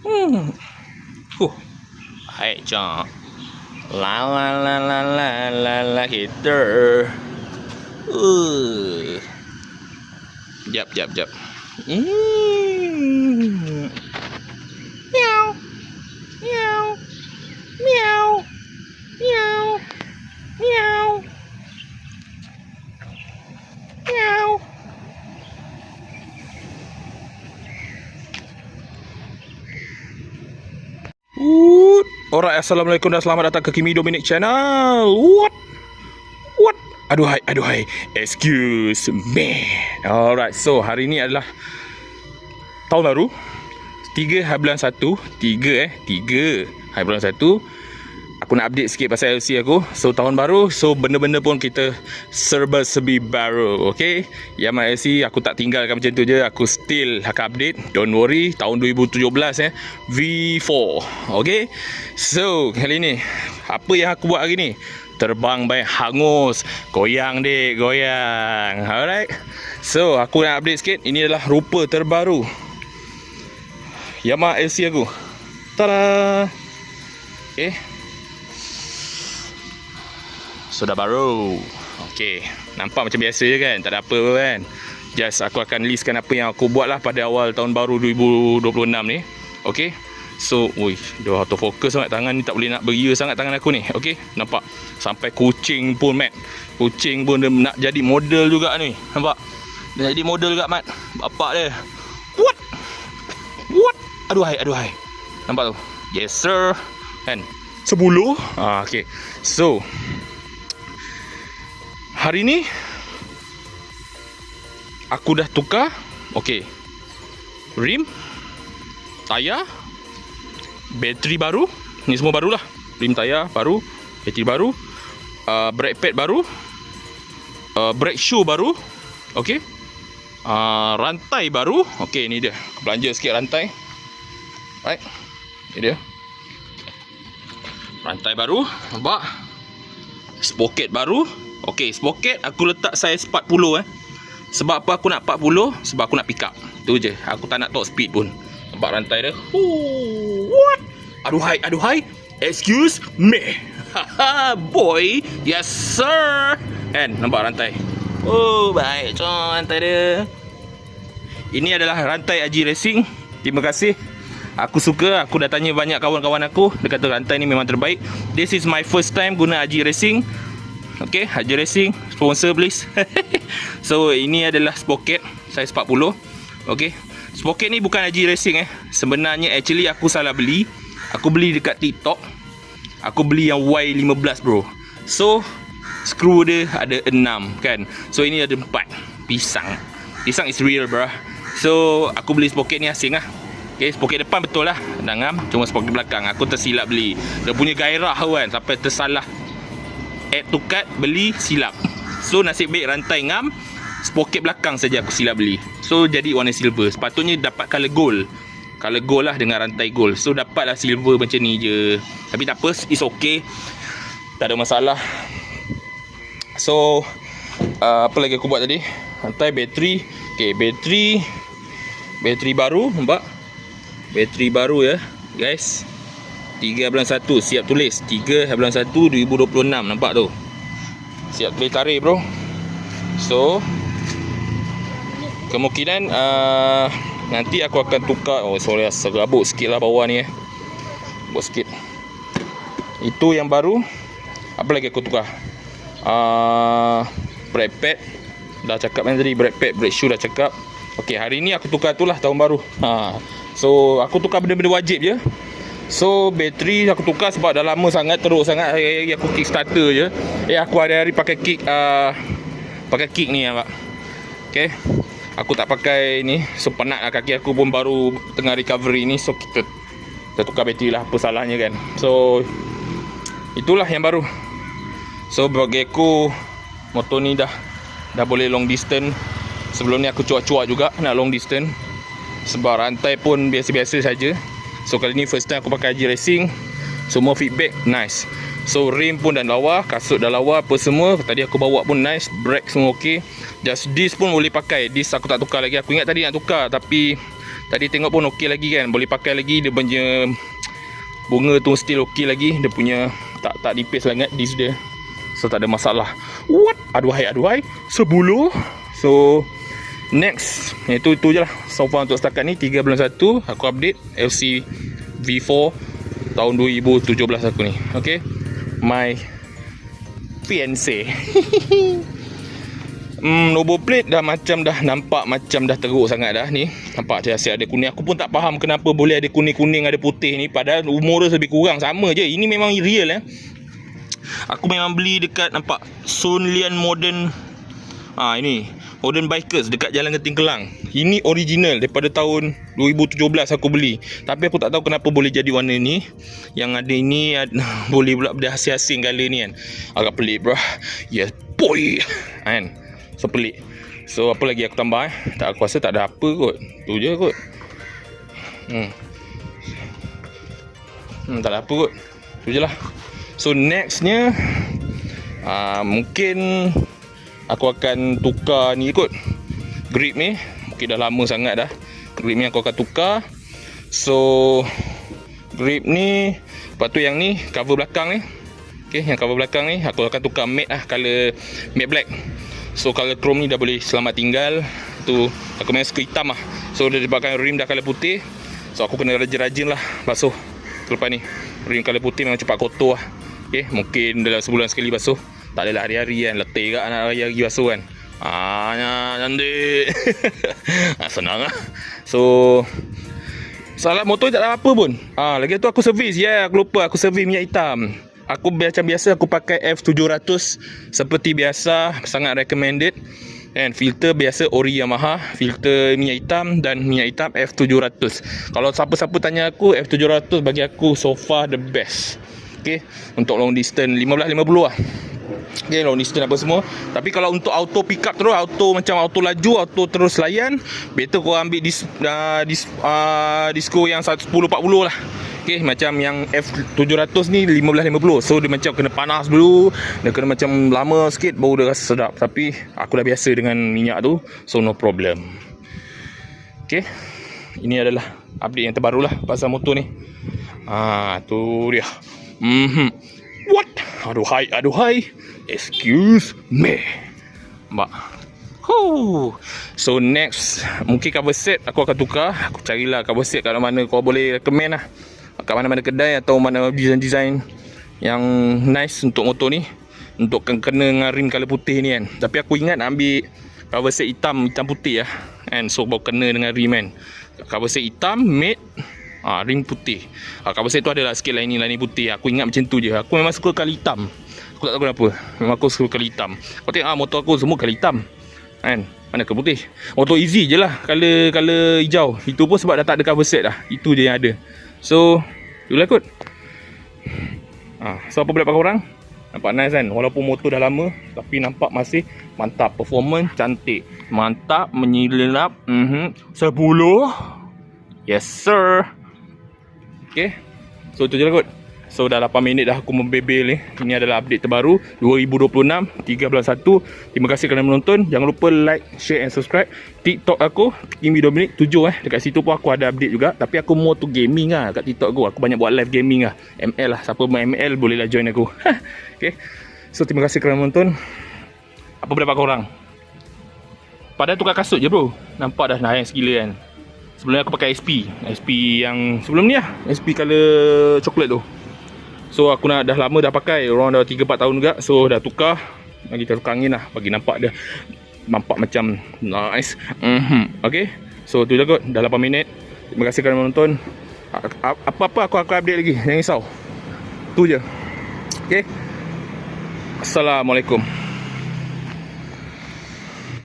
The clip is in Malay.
Hmm. Hai Cok. La la la la la la la hitter. Jap. Meow. Meow. Meow. Meow. Meow. Meow. Alright, assalamualaikum dan selamat datang ke Kimi Dominic Channel. What? Aduhai. Excuse me. Alright, so hari ni adalah tahun baru 3 hari bulan 1 3 hari bulan 1. Aku nak update sikit pasal LC aku. So tahun baru, so benda-benda pun kita serba serbi baru. Okay, Yamaha LC aku tak tinggalkan macam tu je. Aku still akan update. Don't worry, tahun 2017 V4. Okay, so kali ni apa yang aku buat hari ni? Terbang baik hangus. Goyang dek, goyang. Alright, so aku nak update sikit. Ini adalah rupa terbaru Yamaha LC aku. Tada. Okay, sudah baru. Okey, nampak macam biasa je kan, tak ada apa pun kan. Just aku akan listkan apa yang aku buat lah pada awal tahun baru 2026 ni. Okey, so dah autofocus sangat, tangan ni tak boleh nak beria sangat tangan aku ni. Okey, nampak sampai kucing pun Mat, kucing pun dia nak jadi model juga ni. Nampak dia jadi model juga Mat, bapak dia. What? Aduhai. Nampak tu? Yes sir. Kan 10. Okey, so hari ni aku dah tukar. Okey, rim, tayar, bateri baru. Ni semua barulah. Rim, tayar baru, bateri baru, brake pad baru, brake shoe baru. Okey, rantai baru. Okey, ni dia. Aku belanja sikit rantai. Right, ni dia rantai baru. Nampak? Sprocket baru. Okey, sprocket aku letak saiz 40 Sebab apa aku nak 40? Sebab aku nak pick up. Tu je. Aku tak nak top speed pun. Nampak rantai dia? What? Aduhai. Excuse me. Boy. Yes sir. Kan? Nampak rantai? Oh, baik rantai dia. Ini adalah rantai Haji Racing. Terima kasih. Aku suka. Aku dah tanya banyak kawan-kawan aku. Dia kata rantai ni memang terbaik. This is my first time guna Haji Racing. Okay, Haji Racing sponsor please. So ini adalah sprocket saiz 40. Okay, sprocket ni bukan Haji Racing Sebenarnya actually aku salah beli. Aku beli dekat TikTok. Aku beli yang Y15 bro. So skru dia ada 6 kan. So ini ada 4. Pisang is real bro. So aku beli sprocket ni asing Okay, sprocket depan betul lah ngam. Cuma sprocket belakang aku tersilap beli. Dia punya gairah kan, sampai tersalah add to cart, beli silap. So nasib baik rantai ngam, sprocket belakang saja aku silap beli. So jadi warna silver. Sepatutnya dapat color gold. Color gold lah dengan rantai gold. So dapatlah silver macam ni je. Tapi tak apa, it's okay. Tak ada masalah. So apa lagi aku buat tadi? Rantai, bateri. Okay, bateri baru. Nampak? Bateri baru guys. 3 bulan 1. Siap tulis 3 bulan 1 2026. Nampak tu? Siap boleh tarik bro. So kemungkinan nanti aku akan tukar. Sorry, serabut sikit lah bawah ni Buat sikit. Itu yang baru. Apa lagi aku tukar? Brake pad dah cakap tadi. Brake pad, brake shoe dah cakap. Okay, hari ni aku tukar tu lah tahun baru. So aku tukar benda-benda wajib je. So bateri aku tukar sebab dah lama sangat, teruk sangat. Hari-hari aku kick starter je. Aku hari-hari pakai kick ni nampak. Okay, aku tak pakai ni. So penat lah kaki aku pun, baru tengah recovery ni. So kita tukar bateri lah. Apa salahnya kan. So itulah yang baru. So bagi aku motor ni dah boleh long distance. Sebelum ni aku cuak-cuak juga nak long distance sebab rantai pun biasa-biasa saja. So kali ni first time aku pakai Haji Racing. Semua feedback nice. So rim pun dah lawa, kasut dah lawa, apa semua. Tadi aku bawa pun nice, brake semua okey. Just disc pun boleh pakai. Disc aku tak tukar lagi. Aku ingat tadi nak tukar tapi Tadi tengok pun okey lagi kan. Boleh pakai lagi. Dia punya bunga tu still okey lagi. Dia punya tak nipis sangat disc dia. So tak ada masalah. What? Aduhai 10. So next, itu je lah so far untuk setakat ni. 3 bulan 1 aku update LC V4 tahun 2017 aku ni. Okay, my fiancé. Number plate dah macam dah nampak macam dah teruk sangat dah ni. Nampak dia asyik ada kuning. Aku pun tak faham kenapa boleh ada kuning-kuning, ada putih ni, padahal umur dia lebih kurang sama je. Ini memang real Aku memang beli dekat, nampak, Sun Lian Modern. Ini Modern Bikers dekat Jalan Genting Kelang. Ini original daripada tahun 2017 aku beli. Tapi aku tak tahu kenapa boleh jadi warna ni. Yang ada ini boleh pula benda asing-asing color ni kan. Agak pelik bro. Yes boy kan. So pelik. So apa lagi aku tambah Tak, aku rasa tak ada apa kot. Tu je kot. Tak ada apa kot. Tu je lah. So nextnya mungkin aku akan tukar ni kot, grip ni. Mungkin dah lama sangat dah. Grip ni aku akan tukar. So grip ni, lepas tu yang ni cover belakang ni. Okay, yang cover belakang ni aku akan tukar matte lah, color matte black. So color chrome ni dah boleh selamat tinggal. Tu aku memang suka hitam lah. So dia disebabkan rim dah color putih, so aku kena rajin-rajin lah basuh lepas ni. Rim color putih memang cepat kotor lah. Okay, mungkin dalam sebulan sekali basuh. Tak adalah hari-hari kan. Letih kat nak hari-hari basuh kan. Cantik. Senang lah. So salah motor tak ada apa pun. Lagi tu aku servis. Aku lupa aku servis minyak hitam. Aku macam biasa aku pakai F700 seperti biasa, sangat recommended. And filter biasa Ori Yamaha, filter minyak hitam dan minyak hitam F700. Kalau siapa-siapa tanya aku, F700 bagi aku so far the best. Okay, untuk long distance 15-50 lah. Okay, long distance apa semua. Tapi kalau untuk auto pick up terus, auto macam auto laju, auto terus layan, better kau ambil disco yang 1040 lah. Okay, macam yang F700 ni 15-50. So dia macam kena panas dulu, dia kena macam lama sikit baru dia rasa sedap. Tapi aku dah biasa dengan minyak tu, so no problem. Okay, ini adalah update yang terbaru lah pasal motor ni. Tu dia. What? Aduhai. Excuse me. Mbak. So next, mungkin cover set aku akan tukar. Aku carilah cover set kat mana kau boleh recommend lah. Kat mana-mana kedai atau mana design-design yang nice untuk motor ni, untuk kena dengan rim color putih ni kan. Tapi aku ingat nak ambil cover set hitam putih lah kan. So baru kena dengan rim kan. Cover set hitam, matte, rim putih. Cover set tu adalah sikit lain putih. Aku ingat macam tu je. Aku memang suka kali hitam. Aku tak tahu kenapa. Memang aku suka kali hitam. Kau tengok motor aku semua kali hitam kan. Mana ke putih. Motor easy je lah color hijau. Itu pun sebab dah tak ada cover set dah. Itu je yang ada. So itulah kot. So apa boleh pakai orang. Nampak nice kan. Walaupun motor dah lama, tapi nampak masih mantap. Performance cantik, mantap, menyilap. 10. Yes sir. Okay, so itu je lah kot. So dah 8 minit dah aku membebel ni. Ini adalah update terbaru 2026 3 bulan 1. Terima kasih kerana menonton. Jangan lupa like, share and subscribe. TikTok aku Kimi Dominic 7 Dekat situ pun aku ada update juga. Tapi aku more to gaming lah kat TikTok aku. Aku banyak buat live gaming lah. ML lah. Siapa main ML boleh lah join aku. Okay, so terima kasih kerana menonton. Apa pendapat korang? Padahal tukar kasut je bro. Nampak dah nice gila kan. Sebelum ni aku pakai SP yang sebelum ni lah. SP color coklat tu. So aku dah lama dah pakai, orang dah 3-4 tahun juga. So dah tukar, lagi tukar angin lah, bagi nampak dia nampak macam nice. Okay, so tu je kot. Dah 8 minit. Terima kasih kerana menonton. Apa-apa aku akan update lagi, jangan risau. Tu je. Okay, Assalamualaikum.